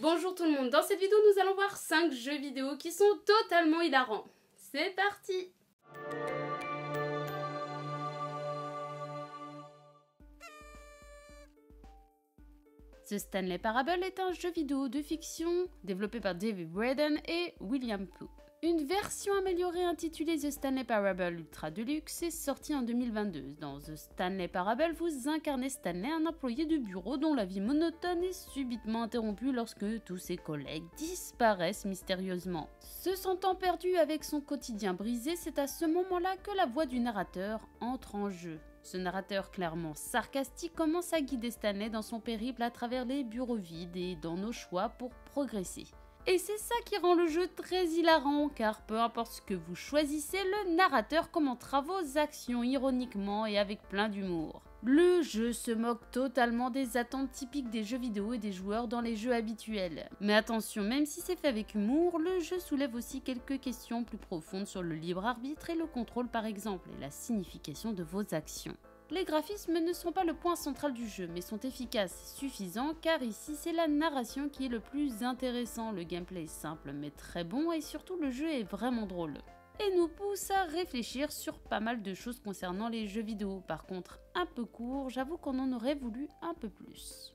Bonjour tout le monde, dans cette vidéo nous allons voir 5 jeux vidéo qui sont totalement hilarants. C'est parti! The Stanley Parable est un jeu vidéo de fiction développé par David Braden et William Poop. Une version améliorée intitulée The Stanley Parable Ultra Deluxe est sortie en 2022. Dans The Stanley Parable, vous incarnez Stanley, un employé de bureau dont la vie monotone est subitement interrompue lorsque tous ses collègues disparaissent mystérieusement. Se sentant perdu avec son quotidien brisé, c'est à ce moment-là que la voix du narrateur entre en jeu. Ce narrateur clairement sarcastique commence à guider Stanley dans son périple à travers les bureaux vides et dans nos choix pour progresser. Et c'est ça qui rend le jeu très hilarant, car peu importe ce que vous choisissez, le narrateur commentera vos actions ironiquement et avec plein d'humour. Le jeu se moque totalement des attentes typiques des jeux vidéo et des joueurs dans les jeux habituels. Mais attention, même si c'est fait avec humour, le jeu soulève aussi quelques questions plus profondes sur le libre arbitre et le contrôle par exemple, et la signification de vos actions. Les graphismes ne sont pas le point central du jeu, mais sont efficaces et suffisants, car ici c'est la narration qui est le plus intéressant. Le gameplay est simple mais très bon et surtout le jeu est vraiment drôle. Et nous pousse à réfléchir sur pas mal de choses concernant les jeux vidéo. Par contre, un peu court, j'avoue qu'on en aurait voulu un peu plus.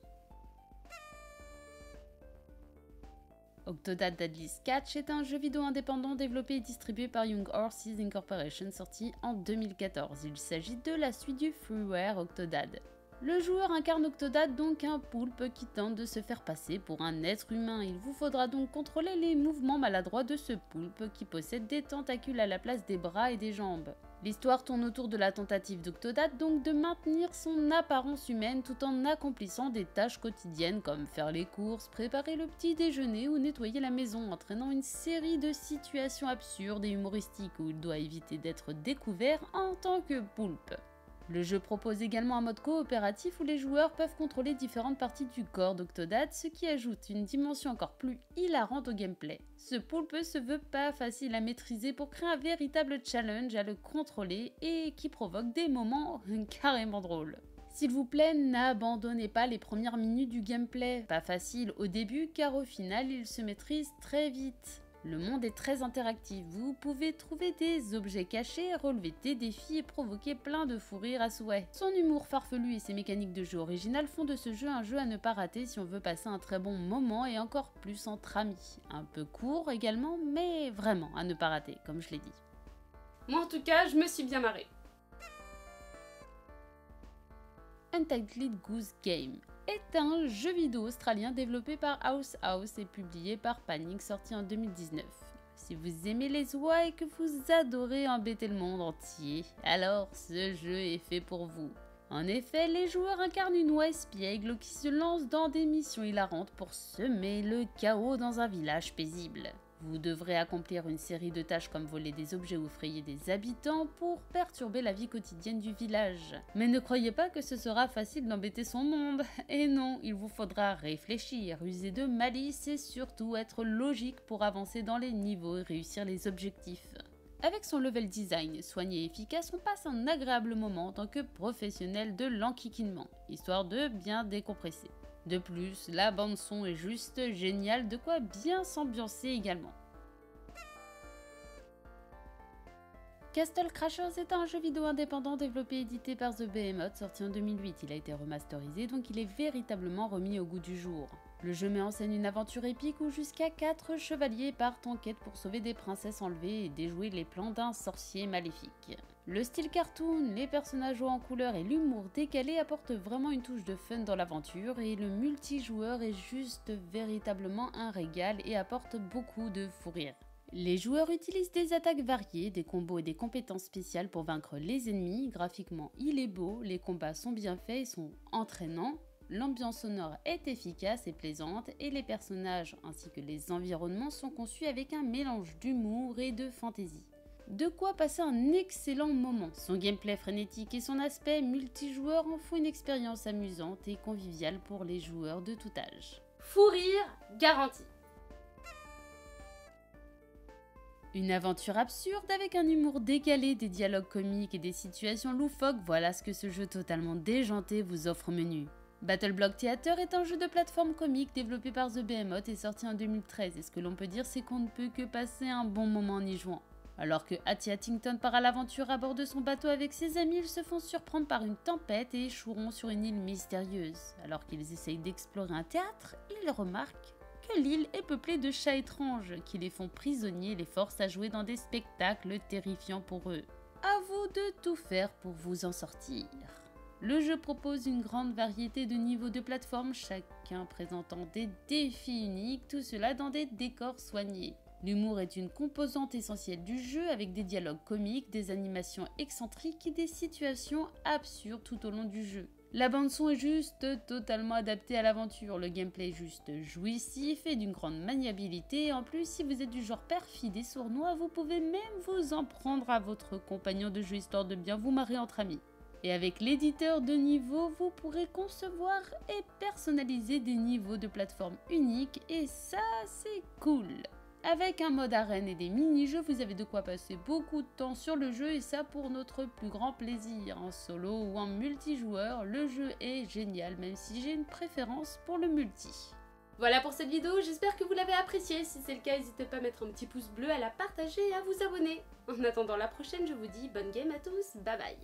Octodad Deadliest Catch est un jeu vidéo indépendant développé et distribué par Young Horses Incorporation sorti en 2014. Il s'agit de la suite du freeware Octodad. Le joueur incarne Octodad, donc un poulpe qui tente de se faire passer pour un être humain. Il vous faudra donc contrôler les mouvements maladroits de ce poulpe qui possède des tentacules à la place des bras et des jambes. L'histoire tourne autour de la tentative d'Octodad donc de maintenir son apparence humaine tout en accomplissant des tâches quotidiennes comme faire les courses, préparer le petit déjeuner ou nettoyer la maison, entraînant une série de situations absurdes et humoristiques où il doit éviter d'être découvert en tant que poulpe. Le jeu propose également un mode coopératif où les joueurs peuvent contrôler différentes parties du corps d'Octodad, ce qui ajoute une dimension encore plus hilarante au gameplay. Ce poulpe se veut pas facile à maîtriser pour créer un véritable challenge à le contrôler et qui provoque des moments carrément drôles. S'il vous plaît, n'abandonnez pas les premières minutes du gameplay. Pas facile au début car au final il se maîtrise très vite. Le monde est très interactif, vous pouvez trouver des objets cachés, relever des défis et provoquer plein de fou rire à souhait. Son humour farfelu et ses mécaniques de jeu originales font de ce jeu un jeu à ne pas rater si on veut passer un très bon moment et encore plus entre amis. Un peu court également, mais vraiment à ne pas rater, comme je l'ai dit. Moi en tout cas, je me suis bien marrée. Untitled Goose Game est un jeu vidéo australien développé par House et publié par Panic, sorti en 2019. Si vous aimez les oies et que vous adorez embêter le monde entier, alors ce jeu est fait pour vous. En effet, les joueurs incarnent une oie espiègle qui se lance dans des missions hilarantes pour semer le chaos dans un village paisible. Vous devrez accomplir une série de tâches comme voler des objets ou frayer des habitants pour perturber la vie quotidienne du village. Mais ne croyez pas que ce sera facile d'embêter son monde. Et non, il vous faudra réfléchir, user de malice et surtout être logique pour avancer dans les niveaux et réussir les objectifs. Avec son level design soigné et efficace, on passe un agréable moment en tant que professionnel de l'enquiquinement, histoire de bien décompresser. De plus, la bande son est juste géniale, de quoi bien s'ambiancer également. Castle Crashers est un jeu vidéo indépendant développé et édité par The Behemoth, sorti en 2008. Il a été remasterisé, donc il est véritablement remis au goût du jour. Le jeu met en scène une aventure épique où jusqu'à 4 chevaliers partent en quête pour sauver des princesses enlevées et déjouer les plans d'un sorcier maléfique. Le style cartoon, les personnages hauts en couleur et l'humour décalé apportent vraiment une touche de fun dans l'aventure et le multijoueur est juste véritablement un régal et apporte beaucoup de fou rire. Les joueurs utilisent des attaques variées, des combos et des compétences spéciales pour vaincre les ennemis. Graphiquement, il est beau, les combats sont bien faits et sont entraînants. L'ambiance sonore est efficace et plaisante et les personnages ainsi que les environnements sont conçus avec un mélange d'humour et de fantaisie. De quoi passer un excellent moment. Son gameplay frénétique et son aspect multijoueur en font une expérience amusante et conviviale pour les joueurs de tout âge. Fou rire garanti. Une aventure absurde avec un humour décalé, des dialogues comiques et des situations loufoques, voilà ce que ce jeu totalement déjanté vous offre au menu. Battle Block Theater est un jeu de plateforme comique développé par The Behemoth et sorti en 2013, et ce que l'on peut dire c'est qu'on ne peut que passer un bon moment en y jouant. Alors que Hattie Hattington part à l'aventure à bord de son bateau avec ses amis, ils se font surprendre par une tempête et échoueront sur une île mystérieuse. Alors qu'ils essayent d'explorer un théâtre, ils remarquent que l'île est peuplée de chats étranges qui les font prisonniers et les forcent à jouer dans des spectacles terrifiants pour eux. À vous de tout faire pour vous en sortir. Le jeu propose une grande variété de niveaux de plateforme, chacun présentant des défis uniques, tout cela dans des décors soignés. L'humour est une composante essentielle du jeu avec des dialogues comiques, des animations excentriques et des situations absurdes tout au long du jeu. La bande-son est juste totalement adaptée à l'aventure, le gameplay est juste jouissif et d'une grande maniabilité, et en plus si vous êtes du genre perfide et sournois, vous pouvez même vous en prendre à votre compagnon de jeu histoire de bien vous marrer entre amis. Et avec l'éditeur de niveau, vous pourrez concevoir et personnaliser des niveaux de plateforme uniques et ça c'est cool. Avec un mode arène et des mini-jeux, vous avez de quoi passer beaucoup de temps sur le jeu et ça pour notre plus grand plaisir. En solo ou en multijoueur, le jeu est génial même si j'ai une préférence pour le multi. Voilà pour cette vidéo, j'espère que vous l'avez appréciée. Si c'est le cas, n'hésitez pas à mettre un petit pouce bleu, à la partager et à vous abonner. En attendant la prochaine, je vous dis bonne game à tous, bye bye.